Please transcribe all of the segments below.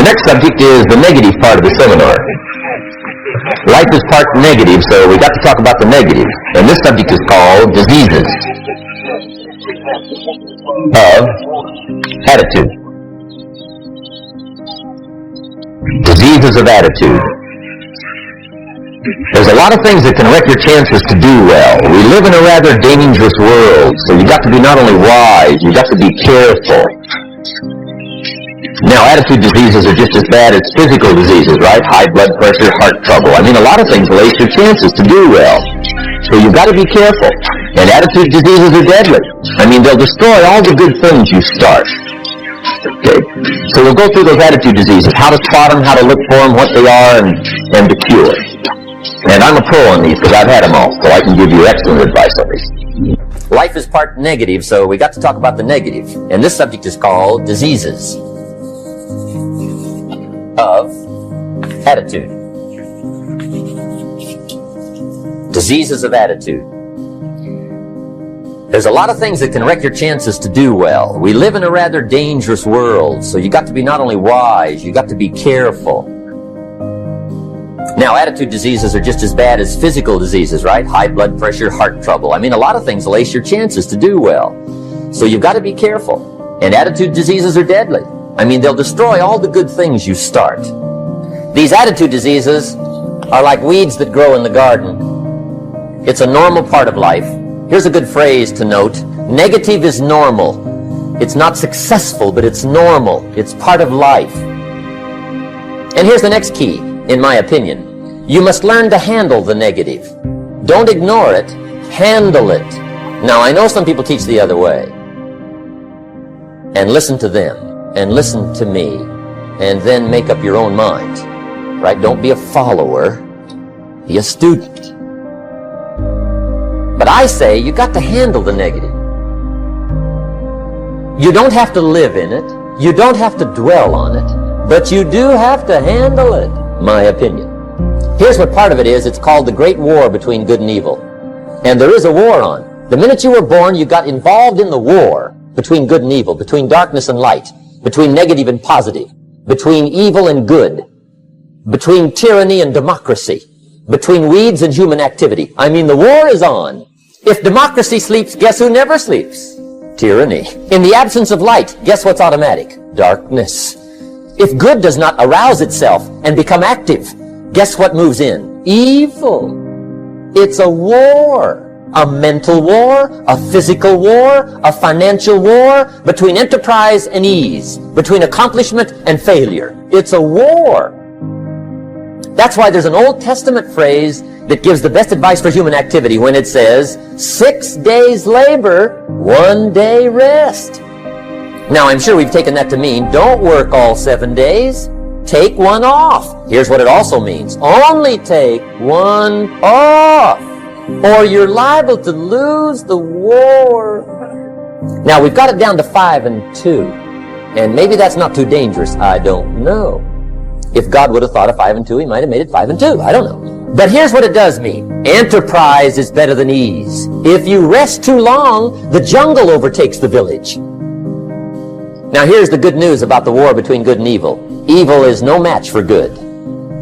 next subject is the negative part of the seminar. Life is part negative, so we got to talk about the negative. And this subject is called diseases of attitude. Diseases of attitude. There's a lot of things that can wreck your chances to do well. We live in a rather dangerous world, so you got to be not only wise, you got to be careful. Now, attitude diseases are just as bad as physical diseases, right? High blood pressure, heart trouble. I mean, a lot of things lace your chances to do well. So you've got to be careful. And attitude diseases are deadly. I mean, they'll destroy all the good things you start. Okay, so we'll go through those attitude diseases, how to spot them, how to look for them, what they are, and the cure. And I'm a pro on these because I've had them all, so I can give you excellent advice on these. Life is part negative, so we got to talk about the negative. And this subject is called diseases of attitude. Diseases of attitude. There's a lot of things that can wreck your chances to do well. We live in a rather dangerous world, so you got to be not only wise, you got to be careful. Now, attitude diseases are just as bad as physical diseases, right? High blood pressure, heart trouble. I mean, a lot of things lace your chances to do well. So you've got to be careful. And attitude diseases are deadly. I mean, they'll destroy all the good things you start. These attitude diseases are like weeds that grow in the garden. It's a normal part of life. Here's a good phrase to note. Negative is normal. It's not successful, but it's normal. It's part of life. And here's the next key, in my opinion. You must learn to handle the negative. Don't ignore it. Handle it. Now, I know some people teach the other way. And listen to them. And listen to me. And then make up your own mind. Right? Don't be a follower. Be a student. But I say you got to handle the negative. You don't have to live in it. You don't have to dwell on it. But you do have to handle it, my opinion. Here's what part of it is. It's called the Great War between good and evil. And there is a war on. The minute you were born, you got involved in the war between good and evil, between darkness and light, between negative and positive, between evil and good, between tyranny and democracy, between weeds and human activity. I mean, the war is on. If democracy sleeps, guess who never sleeps? Tyranny. In the absence of light, guess what's automatic? Darkness. If good does not arouse itself and become active, guess what moves in? Evil. It's a war. A mental war, a physical war, a financial war, between enterprise and ease, between accomplishment and failure. It's a war. That's why there's an Old Testament phrase that gives the best advice for human activity when it says, 6 days labor, 1 day rest. Now, I'm sure we've taken that to mean, don't work all 7 days. Take one off. Here's what it also means. Only take one off, or you're liable to lose the war. Now, we've got it down to 5 and 2. And maybe that's not too dangerous. I don't know. If God would have thought of 5 and 2, he might have made it 5 and 2. I don't know. But here's what it does mean. Enterprise is better than ease. If you rest too long, the jungle overtakes the village. Now here's the good news about the war between good and evil. Evil is no match for good,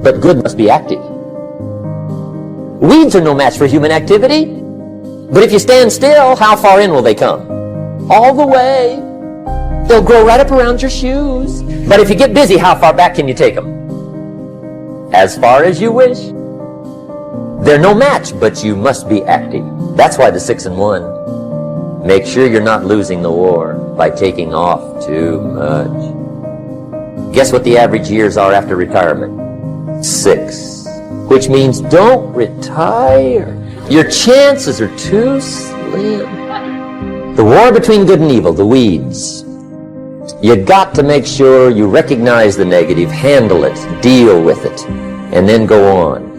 but good must be active. Weeds are no match for human activity, but if you stand still, how far in will they come? All the way. They'll grow right up around your shoes. But if you get busy, how far back can you take them? As far as you wish. They're no match, but you must be active. That's why the 6 and 1. Make sure you're not losing the war by taking off too much. Guess what the average years are after retirement? 6. Which means don't retire. Your chances are too slim. The war between good and evil, the weeds. You got to make sure you recognize the negative, handle it, deal with it, and then go on.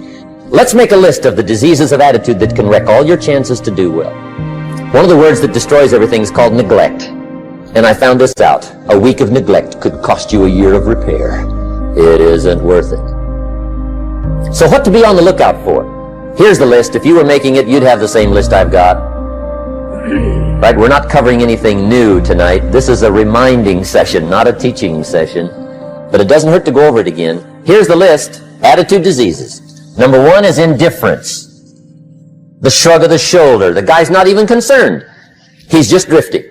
Let's make a list of the diseases of attitude that can wreck all your chances to do well. One of the words that destroys everything is called neglect. And I found this out. A week of neglect could cost you a year of repair. It isn't worth it. So what to be on the lookout for? Here's the list. If you were making it, you'd have the same list I've got. Right? We're not covering anything new tonight. This is a reminding session, not a teaching session. but it doesn't hurt to go over it again. Here's the list. Attitude diseases. Number 1 is indifference. The shrug of the shoulder. The guy's not even concerned. He's just drifting.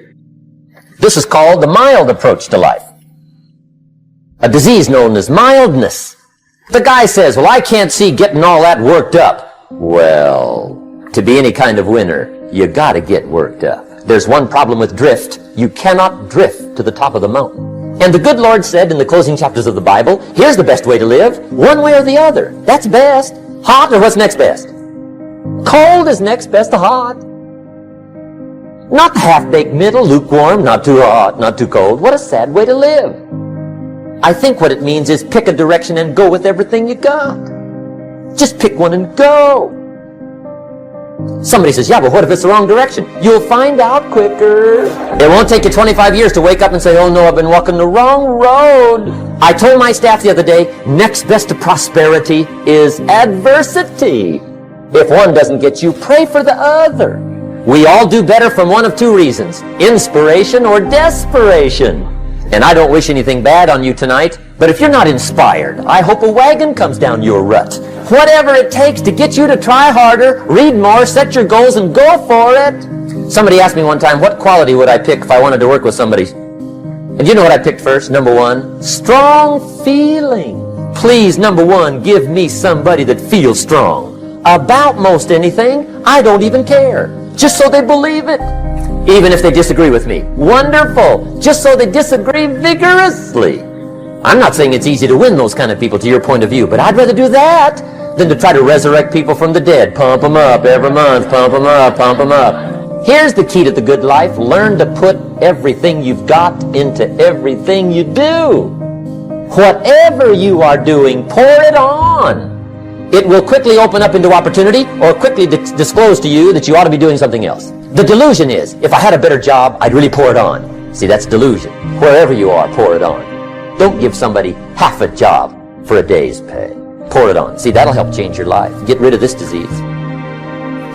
This is called the mild approach to life. A disease known as mildness. The guy says, well, I can't see getting all that worked up. Well, to be any kind of winner, you gotta get worked up. There's one problem with drift. You cannot drift to the top of the mountain. And the good Lord said in the closing chapters of the Bible, here's the best way to live, one way or the other. That's best. Hot or what's next best? Cold is next best to hot. Not the half-baked middle, lukewarm, not too hot, not too cold. What a sad way to live. I think what it means is pick a direction and go with everything you got. Just pick one and go. Somebody says, yeah, but what if it's the wrong direction? You'll find out quicker. It won't take you 25 years to wake up and say, oh no, I've been walking the wrong road. I told my staff the other day, next best to prosperity is adversity. If one doesn't get you, pray for the other. We all do better from one of 2 reasons, inspiration or desperation. And I don't wish anything bad on you tonight, but if you're not inspired, I hope a wagon comes down your rut. Whatever it takes to get you to try harder, read more, set your goals, and go for it. Somebody asked me one time, what quality would I pick if I wanted to work with somebody? And you know what I picked first? Number 1, strong feeling. Please, number 1, give me somebody that feels strong. About most anything, I don't even care. Just so they believe it. Even if they disagree with me. Wonderful. Just so they disagree vigorously. I'm not saying it's easy to win those kind of people to your point of view, but I'd rather do that than to try to resurrect people from the dead. Pump them up every month. Pump them up, pump them up. Here's the key to the good life. Learn to put everything you've got into everything you do. Whatever you are doing, pour it on. It will quickly open up into opportunity or quickly disclose to you that you ought to be doing something else. The delusion is, if I had a better job, I'd really pour it on. See, that's delusion. Wherever you are, pour it on. Don't give somebody half a job for a day's pay. Pour it on. See, that'll help change your life. Get rid of this disease.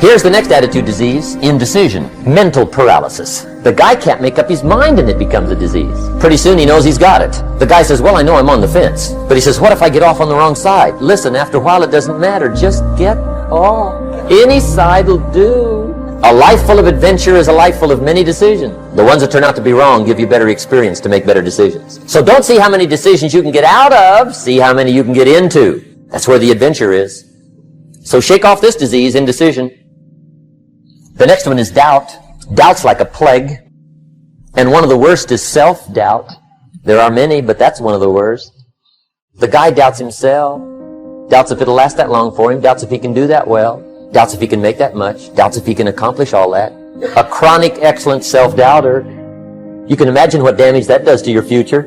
Here's the next attitude disease, indecision, mental paralysis. The guy can't make up his mind and it becomes a disease. Pretty soon he knows he's got it. The guy says, well, I know I'm on the fence. But he says, what if I get off on the wrong side? Listen, after a while it doesn't matter. Just get off. Any side will do. A life full of adventure is a life full of many decisions. The ones that turn out to be wrong give you better experience to make better decisions. So don't see how many decisions you can get out of. See how many you can get into. That's where the adventure is. So shake off this disease, indecision. The next one is doubt. Doubt's like a plague. And one of the worst is self-doubt. There are many, but that's one of the worst. The guy doubts himself. Doubts if it'll last that long for him. Doubts if he can do that well. Doubts if he can make that much. Doubts if he can accomplish all that. A chronic, excellent self-doubter. You can imagine what damage that does to your future.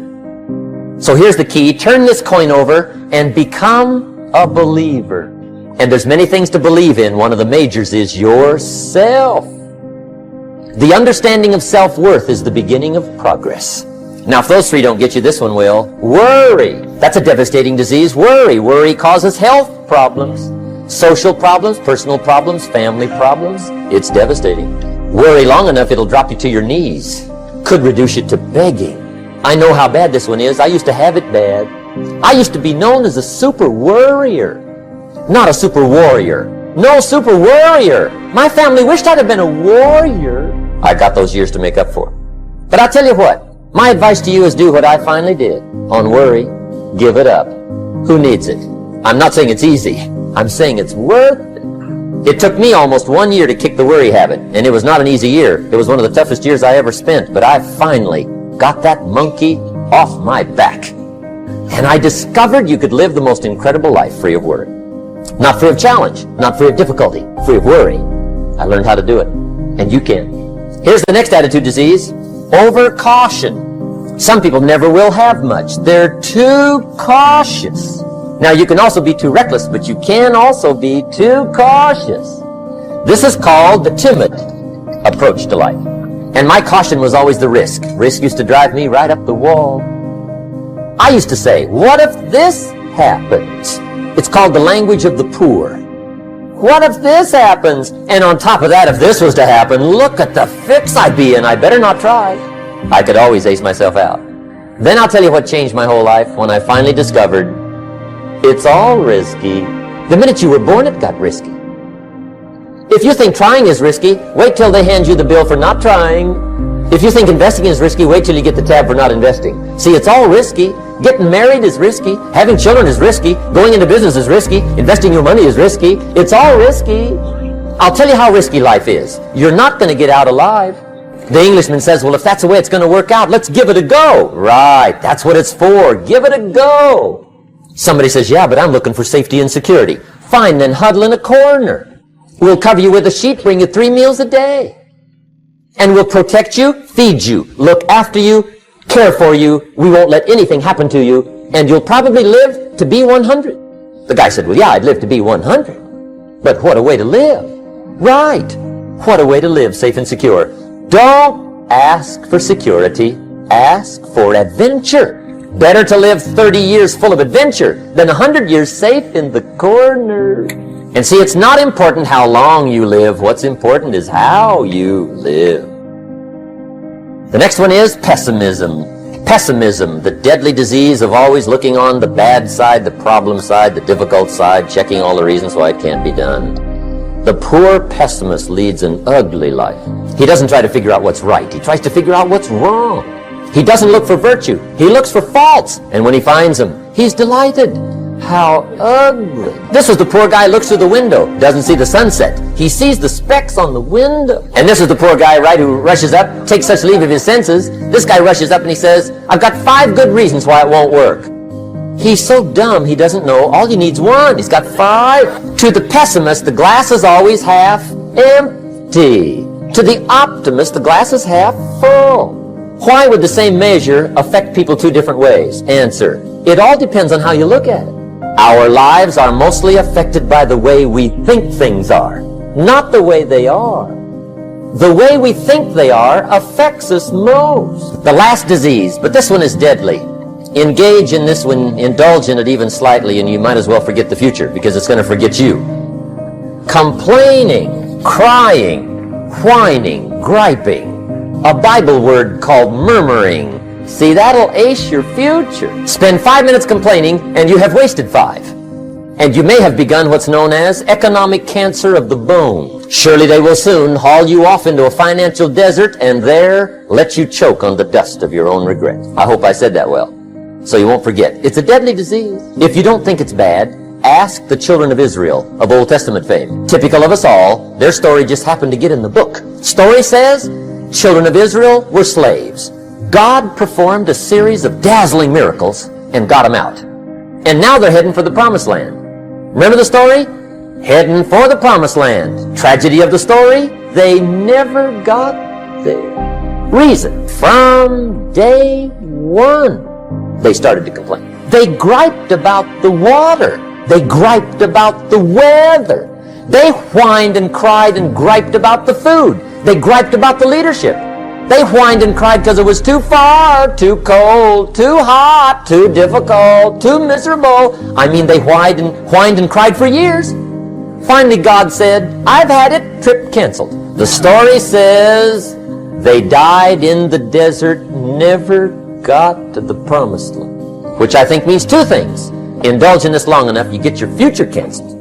So here's the key. Turn this coin over and become a believer. And there's many things to believe in. One of the majors is yourself. The understanding of self-worth is the beginning of progress. Now, if those 3 don't get you, this one will. Worry. That's a devastating disease. Worry causes health problems. Social problems, personal problems, family problems. It's devastating. Worry long enough, it'll drop you to your knees. Could reduce you to begging. I know how bad this one is. I used to have it bad. I used to be known as a super worrier. Not a super warrior. No, super worrier. My family wished I'd have been a warrior. I got those years to make up for. But I'll tell you what. My advice to you is do what I finally did. On worry, give it up. Who needs it? I'm not saying it's easy. I'm saying it's worth it. It took me almost 1 year to kick the worry habit, and it was not an easy year. It was one of the toughest years I ever spent, but I finally got that monkey off my back. And I discovered you could live the most incredible life free of worry. Not free of challenge, not free of difficulty, free of worry. I learned how to do it, and you can. Here's the next attitude disease, overcaution. Some people never will have much. They're too cautious. Now, you can also be too reckless, but you can also be too cautious. This is called the timid approach to life. And my caution was always the risk. Risk used to drive me right up the wall. I used to say, what if this happens? It's called the language of the poor. What if this happens? And on top of that, if this was to happen, look at the fix I'd be in. I better not try. I could always ace myself out. Then I'll tell you what changed my whole life when I finally discovered it's all risky. The minute you were born, it got risky. If you think trying is risky, wait till they hand you the bill for not trying. If you think investing is risky, wait till you get the tab for not investing. See, it's all risky. Getting married is risky. Having children is risky. Going into business is risky. Investing your money is risky. It's all risky. I'll tell you how risky life is. You're not going to get out alive. The Englishman says, well, if that's the way it's going to work out, let's give it a go. Right, that's what it's for. Give it a go. Somebody says, yeah, but I'm looking for safety and security. Fine, then huddle in a corner. We'll cover you with a sheet, bring you 3 meals a day. And we'll protect you, feed you, look after you, care for you. We won't let anything happen to you. And you'll probably live to be 100. The guy said, well, yeah, I'd live to be 100. But what a way to live. Right. What a way to live safe and secure. Don't ask for security. Ask for adventure. Better to live 30 years full of adventure than 100 years safe in the corner. And see, it's not important how long you live. What's important is how you live. The next one is pessimism. Pessimism, the deadly disease of always looking on the bad side, the problem side, the difficult side, checking all the reasons why it can't be done. The poor pessimist leads an ugly life. He doesn't try to figure out what's right. He tries to figure out what's wrong. He doesn't look for virtue. He looks for faults. And when he finds them, he's delighted. How ugly. This is the poor guy who looks through the window, doesn't see the sunset. He sees the specks on the window. And this is the poor guy, right, who rushes up, takes such leave of his senses. This guy rushes up and he says, I've got 5 good reasons why it won't work. He's so dumb he doesn't know all he needs 1. He's got 5. To the pessimist, the glass is always half empty. To the optimist, the glass is half full. Why would the same measure affect people 2 different ways? Answer, it all depends on how you look at it. Our lives are mostly affected by the way we think things are, not the way they are. The way we think they are affects us most. The last disease, but this one is deadly. Engage in this one, indulge in it even slightly, and you might as well forget the future because it's going to forget you. Complaining, crying, whining, griping. A Bible word called murmuring. See, that'll ace your future. Spend 5 minutes complaining, and you have wasted 5. And you may have begun what's known as economic cancer of the bone. Surely they will soon haul you off into a financial desert, and there let you choke on the dust of your own regret. I hope I said that well, so you won't forget. It's a deadly disease. If you don't think it's bad, ask the children of Israel of Old Testament fame. Typical of us all, their story just happened to get in the book. Story says, children of Israel were slaves. God performed a series of dazzling miracles and got them out. And now they're heading for the promised land. Remember the story? Heading for the promised land. Tragedy of the story? They never got there. Reason? From day 1, they started to complain. They griped about the water. They griped about the weather. They whined and cried and griped about the food. They griped about the leadership. They whined and cried because it was too far, too cold, too hot, too difficult, too miserable. I mean, they whined and cried for years. Finally, God said, I've had it, trip canceled. The story says they died in the desert, never got to the promised land. Which I think means 2 things. Indulge in this long enough, you get your future canceled.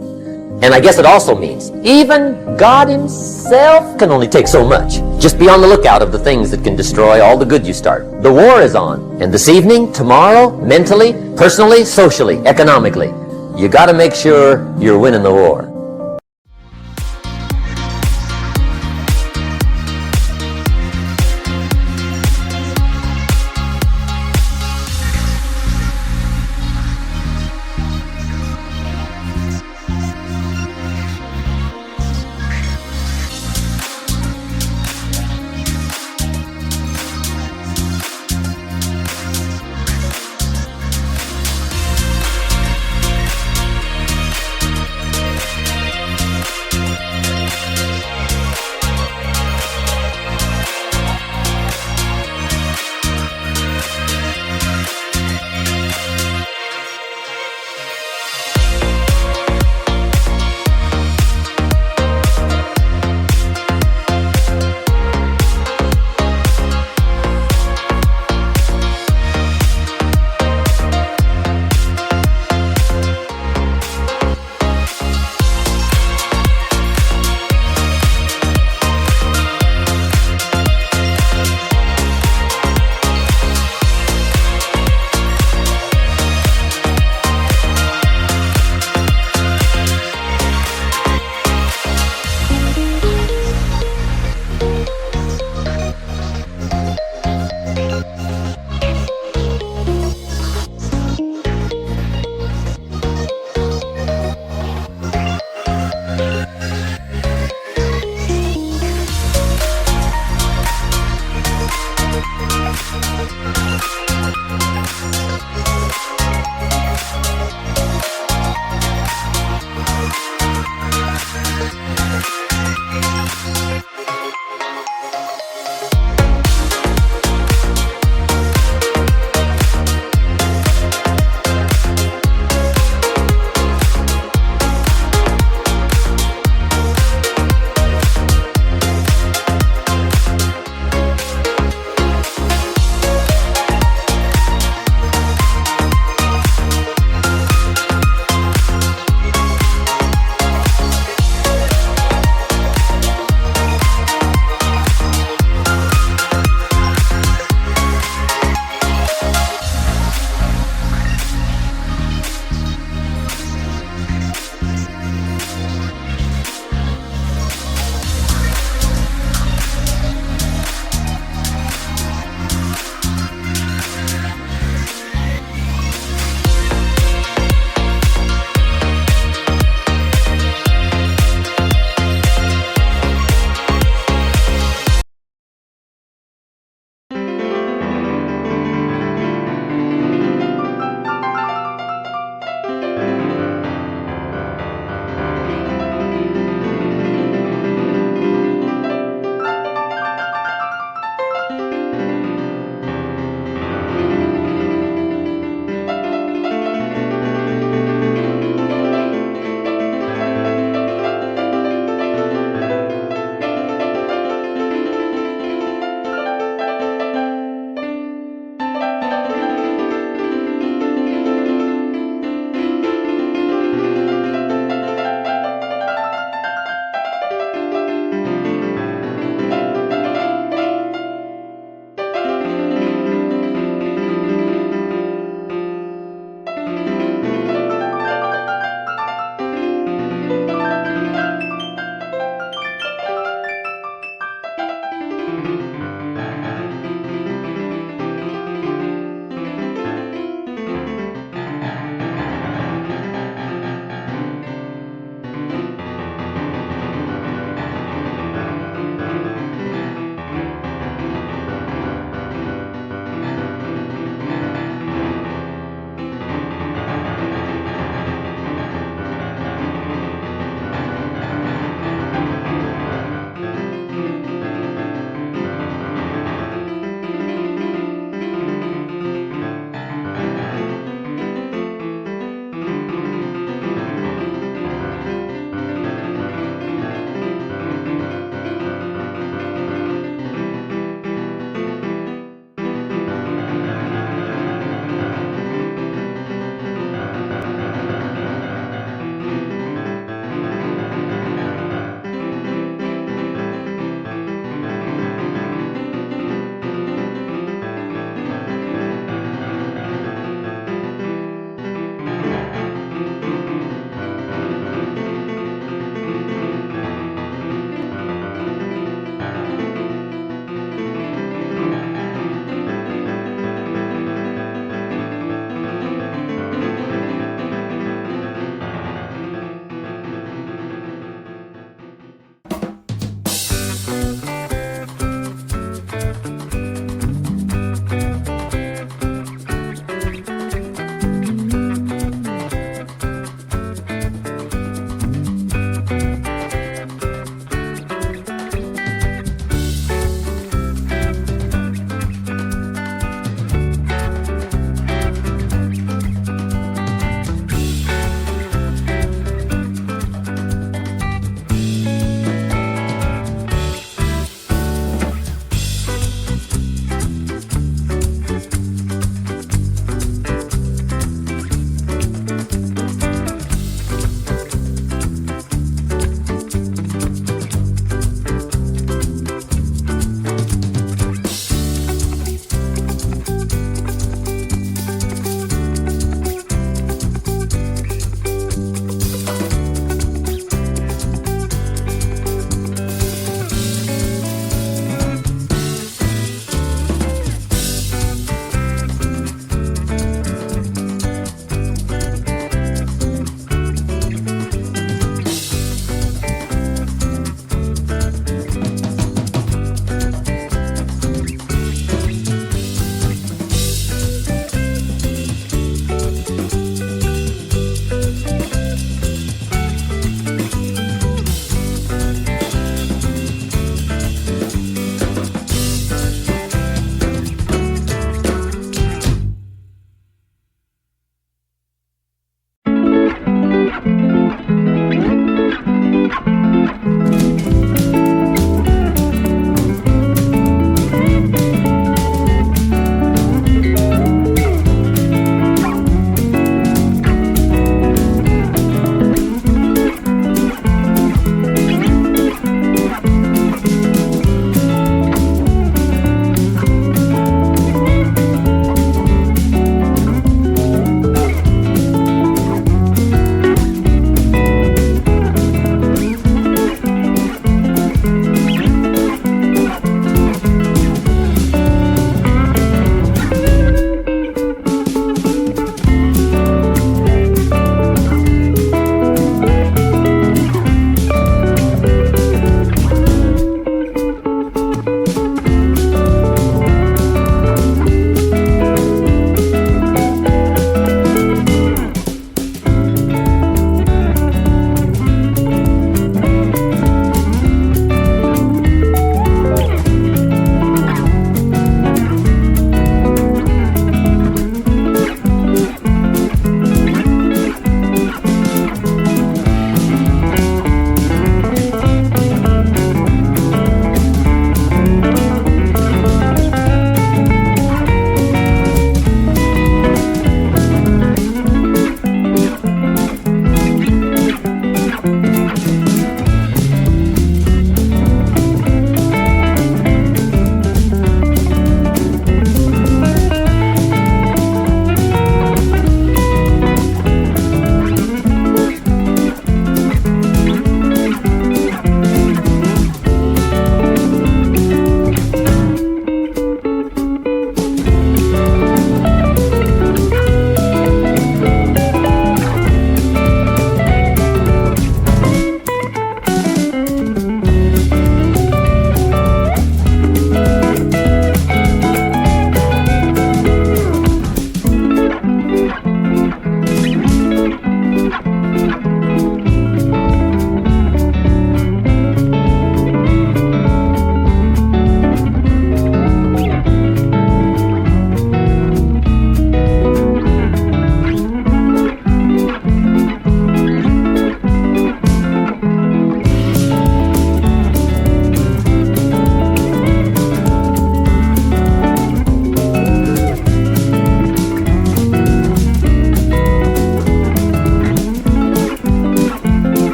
And I guess it also means even God himself can only take so much. Just be on the lookout of the things that can destroy all the good you start. The war is on. And this evening, tomorrow, mentally, personally, socially, economically, you got to make sure you're winning the war.